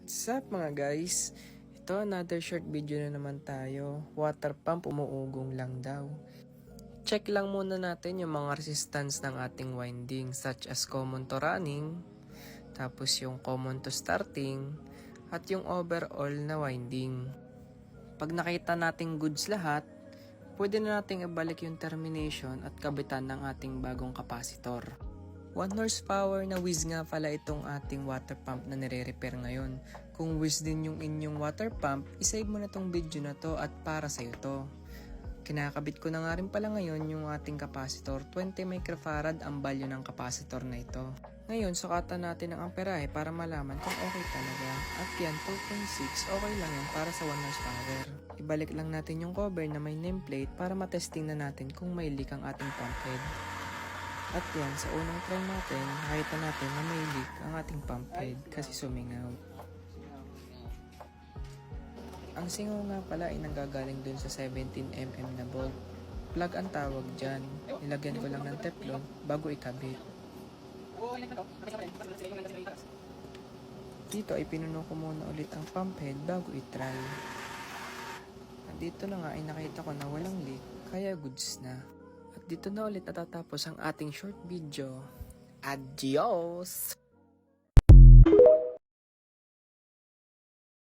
What's up mga guys? Ito another short video na naman tayo. Water pump umuugong lang daw. Check lang muna natin yung mga resistance ng ating winding such as common to running, tapos yung common to starting, at yung overall na winding. Pag nakita nating goods lahat, pwede na nating ibalik yung termination at kabitan ng ating bagong kapasitor. 1 horsepower na whiz nga pala itong ating water pump na nire-repair ngayon. Kung whiz din yung inyong water pump, isave mo na tong video na to at para sa'yo to. Kinakabit ko na nga rin pala ngayon yung ating kapasitor. 20 microfarad ang value ng kapasitor na ito. Ngayon, sukatan natin ang amperahe para malaman kung okay talaga. At yan, 2.6, okay lang yan para sa 1 horsepower. Ibalik lang natin yung cover na may nameplate para matesting na natin kung may leak ang ating pump head. At yan, sa unang try natin, nakita natin na may leak ang ating pump head kasi sumingaw. Ang singaw nga pala ay nanggagaling dun sa 17mm na bolt. Plug ang tawag dyan. Nilagyan ko lang ng teflon bago ikabit. Dito ay pinuno ko muna ulit ang pump head bago itry. At dito na nga ay nakita ko na walang leak, kaya goods na. At dito na ulit natatapos ang ating short video. Adios!